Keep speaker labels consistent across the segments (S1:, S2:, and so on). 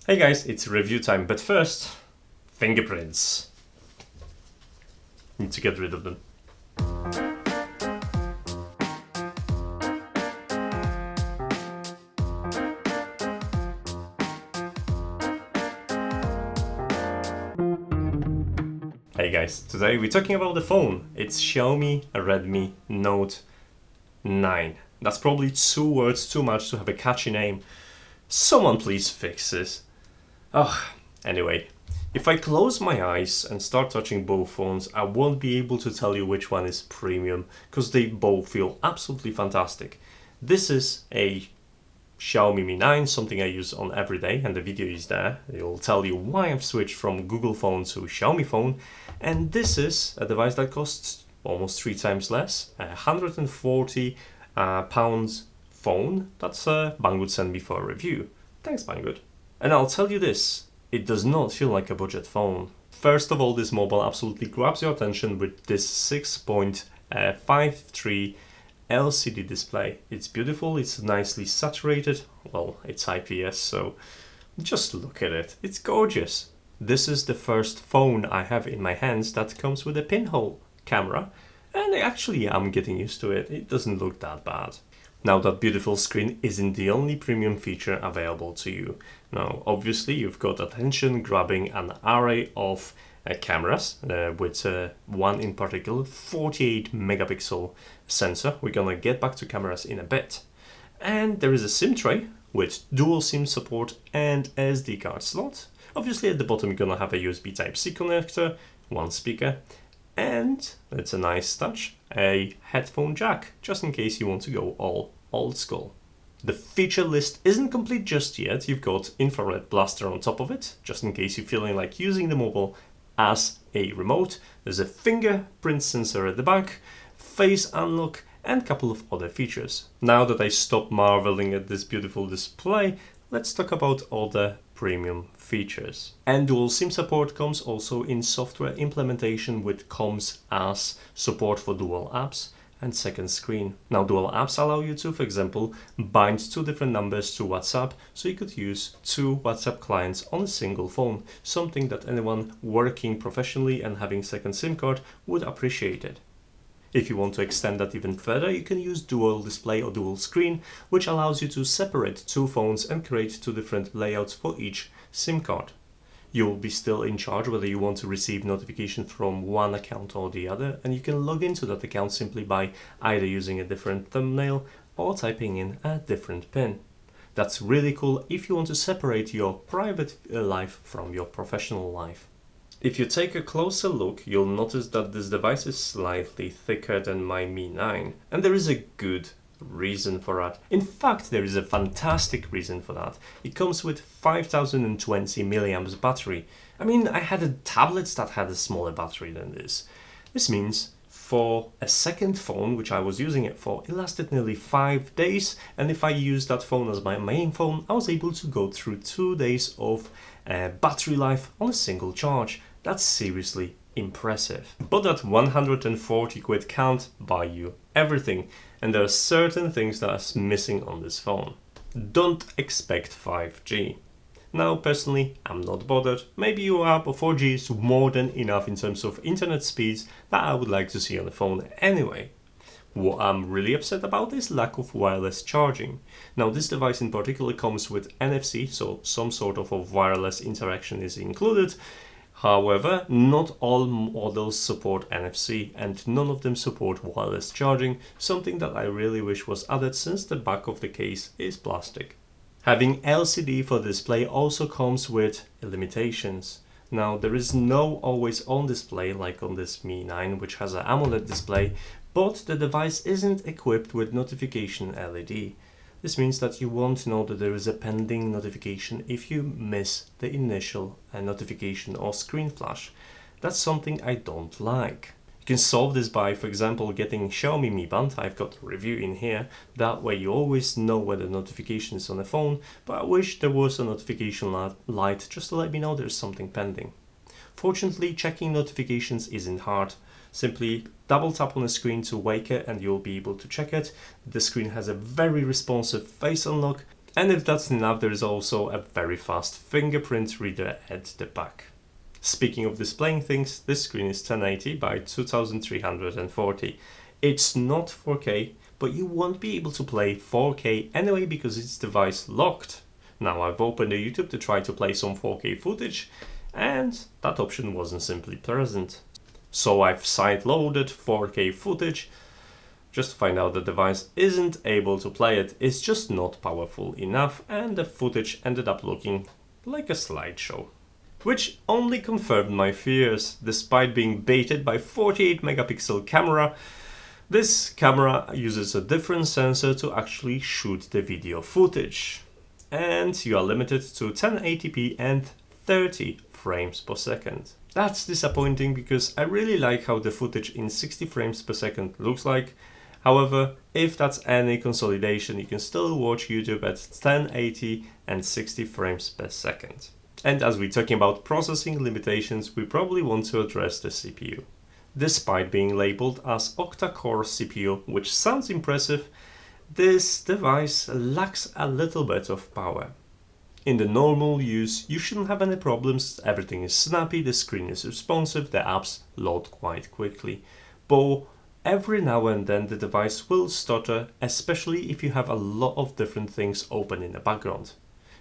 S1: Hey guys, it's review time, but first, fingerprints. Need to get rid of them. Hey guys, today we're talking about the phone. It's Xiaomi Redmi Note 9. That's probably 2 words too much to have a catchy name. Someone please fix this. Anyway, if I close my eyes and start touching both phones, I won't be able to tell you which one is premium, because they both feel absolutely fantastic. This is a Xiaomi Mi 9, something I use on every day, and the video is there. It'll tell you why I've switched from Google phone to Xiaomi phone. And this is a device that costs almost 3 times less, a £140 phone that's Banggood sent me for a review. Thanks Banggood. And I'll tell you this, it does not feel like a budget phone. First of all, this mobile absolutely grabs your attention with this 6.53 LCD display. It's beautiful, it's nicely saturated, well, it's IPS, so just look at it, it's gorgeous. This is the first phone I have in my hands that comes with a pinhole camera, and actually I'm getting used to it, it doesn't look that bad. Now, that beautiful screen isn't the only premium feature available to you. Now, obviously, you've got attention grabbing an array of cameras, with one in particular, 48 megapixel sensor. We're gonna get back to cameras in a bit. And there is a SIM tray with dual SIM support and SD card slot. Obviously, at the bottom, you're gonna have a USB Type-C connector, one speaker, and it's a nice touch, a headphone jack, just in case you want to go all old school. The feature list isn't complete just yet. You've got infrared blaster on top of it, just in case you're feeling like using the mobile as a remote. There's a fingerprint sensor at the back, face unlock, and a couple of other features. Now that I stopped marveling at this beautiful display, let's talk about other premium features. And dual SIM support comes also in software implementation with comms as support for dual apps and second screen. Now, dual apps allow you to, for example, bind 2 different numbers to WhatsApp, so you could use 2 WhatsApp clients on a single phone, something that anyone working professionally and having second SIM card would appreciate it. If you want to extend that even further, you can use dual display or dual screen, which allows you to separate 2 phones and create 2 different layouts for each SIM card. You will be still in charge whether you want to receive notification from one account or the other, and you can log into that account simply by either using a different thumbnail or typing in a different PIN. That's really cool if you want to separate your private life from your professional life. If you take a closer look, you'll notice that this device is slightly thicker than my Mi 9, and there is a good reason for that. In fact, there is a fantastic reason for that. It comes with 5020 milliamps battery. I mean, I had tablets that had a smaller battery than this. This means for a second phone, which I was using it for, it lasted nearly 5 days, and if I used that phone as my main phone, I was able to go through 2 days of battery life on a single charge. That's seriously impressive. But that 140 quid can't buy you everything, and there are certain things that are missing on this phone. Don't expect 5G. Now, personally, I'm not bothered. Maybe you are, but 4G is more than enough in terms of internet speeds that I would like to see on the phone anyway. What I'm really upset about is lack of wireless charging. Now, this device in particular comes with NFC, so some sort of a wireless interaction is included. However, not all models support NFC, and none of them support wireless charging, something that I really wish was added since the back of the case is plastic. Having LCD for display also comes with limitations. Now, there is no always on display like on this Mi 9, which has an AMOLED display, but the device isn't equipped with notification LED. This means that you won't know that there is a pending notification if you miss the initial notification or screen flash. That's something I don't like. You can solve this by, for example, getting Xiaomi Mi Band. I've got a review in here. That way you always know where the notification is on the phone, but I wish there was a notification light just to let me know there's something pending. Fortunately, checking notifications isn't hard. Simply double tap on the screen to wake it and you'll be able to check it. The screen has a very responsive face unlock, And if that's enough, there is also a very fast fingerprint reader at the back. Speaking of displaying things, this screen is 1080 by 2340. It's not 4K, but you won't be able to play 4K anyway because it's device locked. Now I've opened the YouTube to try to play some 4K footage, and that option wasn't simply present. So I've side-loaded 4K footage just to find out the device isn't able to play it. It's just not powerful enough, and the footage ended up looking like a slideshow. Which only confirmed my fears. Despite being baited by 48 megapixel camera, this camera uses a different sensor to actually shoot the video footage. And you are limited to 1080p and 30 frames per second. That's disappointing because I really like how the footage in 60 frames per second looks like. However, if that's any consolidation, you can still watch YouTube at 1080 and 60 frames per second. And as we're talking about processing limitations, we probably want to address the CPU. Despite being labeled as octa-core CPU, which sounds impressive, this device lacks a little bit of power. In the normal use, you shouldn't have any problems, everything is snappy, the screen is responsive, the apps load quite quickly. But every now and then the device will stutter, especially if you have a lot of different things open in the background.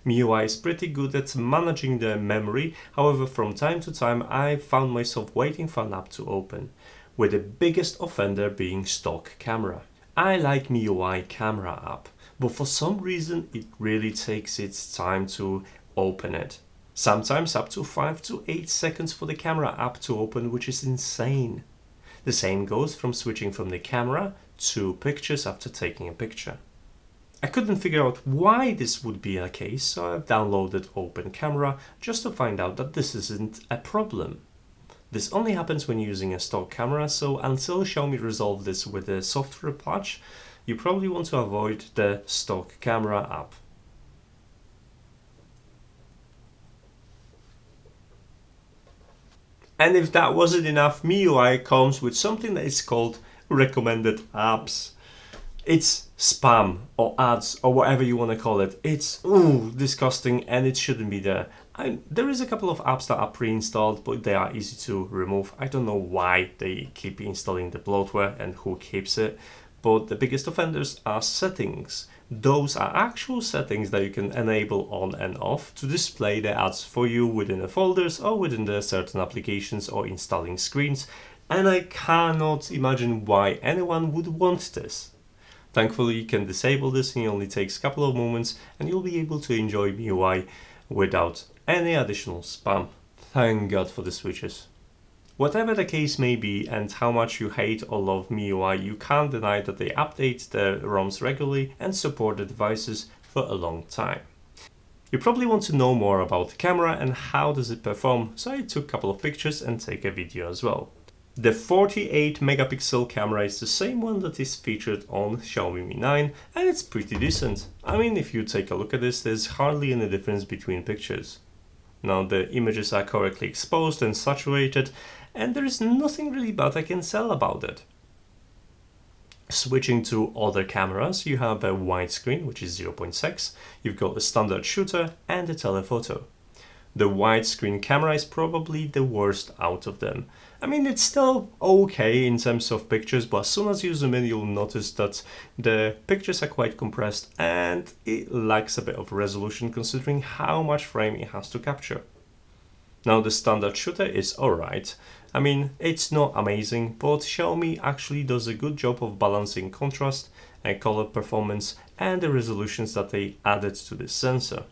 S1: MIUI is pretty good at managing the memory, however from time to time I found myself waiting for an app to open, with the biggest offender being stock camera. I like MIUI camera app, but for some reason it really takes its time to open it. Sometimes up to 5 to 8 seconds for the camera app to open, which is insane. The same goes from switching from the camera to pictures after taking a picture. I couldn't figure out why this would be the case, so I've downloaded Open Camera just to find out that this isn't a problem. This only happens when using a stock camera, so until Xiaomi resolve this with a software patch, you probably want to avoid the stock camera app. And if that wasn't enough, MIUI comes with something that is called recommended apps. It's spam or ads or whatever you want to call it. It's disgusting and it shouldn't be there. There is a couple of apps that are pre-installed, but they are easy to remove. I don't know why they keep installing the bloatware and who keeps it, but the biggest offenders are settings. Those are actual settings that you can enable on and off to display the ads for you within the folders or within the certain applications or installing screens, and I cannot imagine why anyone would want this. Thankfully, you can disable this and it only takes a couple of moments and you'll be able to enjoy MIUI without any additional spam. Thank God for the switches. Whatever the case may be and how much you hate or love MIUI, you can't deny that they update the ROMs regularly and support the devices for a long time. You probably want to know more about the camera and how does it perform, so I took a couple of pictures and take a video as well. The 48 megapixel camera is the same one that is featured on Xiaomi Mi 9 and it's pretty decent. I mean, if you take a look at this, there's hardly any difference between pictures. Now the images are correctly exposed and saturated and there is nothing really bad I can say about it. Switching to other cameras, you have a widescreen which is 0.6, you've got a standard shooter and a telephoto. The widescreen camera is probably the worst out of them. I mean, it's still okay in terms of pictures, but as soon as you zoom in, you'll notice that the pictures are quite compressed and it lacks a bit of resolution considering how much frame it has to capture. Now, the standard shooter is alright. I mean, it's not amazing, but Xiaomi actually does a good job of balancing contrast and color performance and the resolutions that they added to this sensor.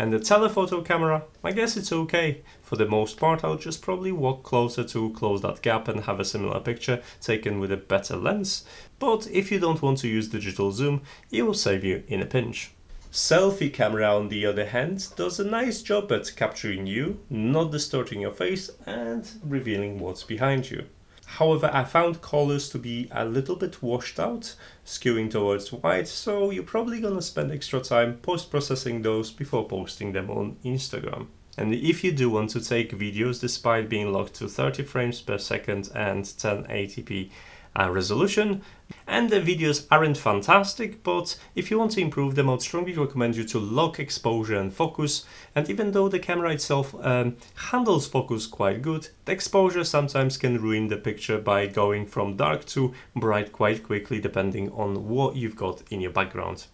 S1: And the telephoto camera, I guess it's okay. For the most part, I'll just probably walk closer to close that gap and have a similar picture taken with a better lens. But if you don't want to use digital zoom, it will save you in a pinch. Selfie camera, on the other hand, does a nice job at capturing you, not distorting your face and revealing what's behind you. However, I found colors to be a little bit washed out, skewing towards white, so you're probably gonna spend extra time post-processing those before posting them on Instagram. And if you do want to take videos despite being locked to 30 frames per second and 1080p, resolution. And the videos aren't fantastic, but if you want to improve them, I would strongly recommend you to lock exposure and focus. And even though the camera itself handles focus quite good, the exposure sometimes can ruin the picture by going from dark to bright quite quickly, depending on what you've got in your background.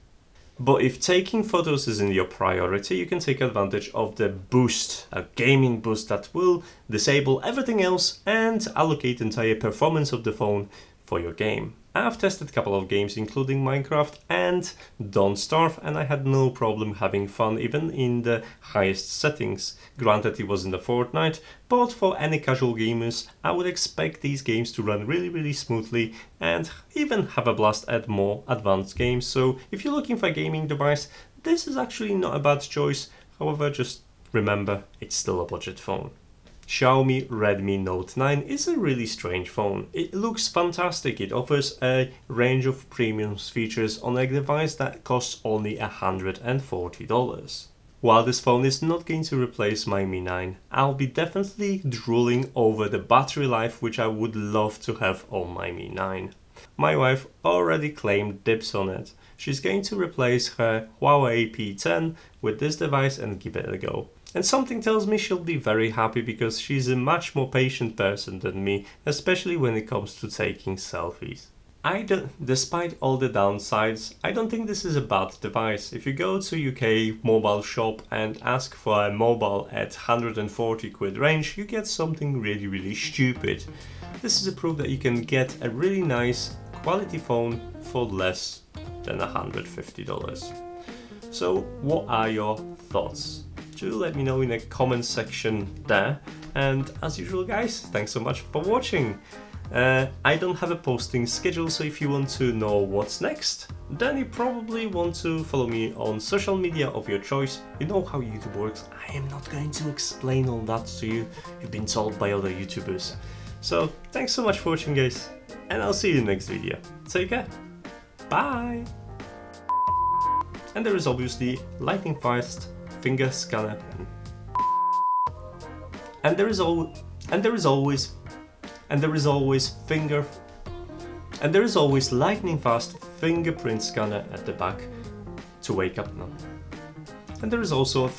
S1: But if taking photos isn't your priority, you can take advantage of the boost, a gaming boost that will disable everything else and allocate the entire performance of the phone for your game. I've tested a couple of games including Minecraft and Don't Starve, and I had no problem having fun even in the highest settings. Granted, it wasn't a Fortnite, but for any casual gamers I would expect these games to run really smoothly and even have a blast at more advanced games. So if you're looking for a gaming device, this is actually not a bad choice. However, just remember, it's still a budget phone. Xiaomi Redmi Note 9 is a really strange phone. It looks fantastic. It offers a range of premium features on a device that costs only $140. While this phone is not going to replace my Mi 9, I'll be definitely drooling over the battery life, which I would love to have on my Mi 9. My wife already claimed dibs on it. She's going to replace her Huawei P10 with this device and give it a go. And something tells me she'll be very happy because she's a much more patient person than me, especially when it comes to taking selfies. Despite all the downsides, I don't think this is a bad device. If you go to UK mobile shop and ask for a mobile at 140 quid range, you get something really stupid. This is a proof that you can get a really nice quality phone for less than $150. So what are your thoughts? Do let me know in the comment section there, and as usual guys, thanks so much for watching. I don't have a posting schedule, so if you want to know what's next, then you probably want to follow me on social media of your choice. You know how YouTube works. I am not going to explain all that to you. You've been told by other YouTubers. So thanks so much for watching guys, and I'll see you in the next video. Take care. Bye. And there is obviously lightning fast finger scanner, and there is always lightning fast fingerprint scanner at the back to wake up now. And there is also a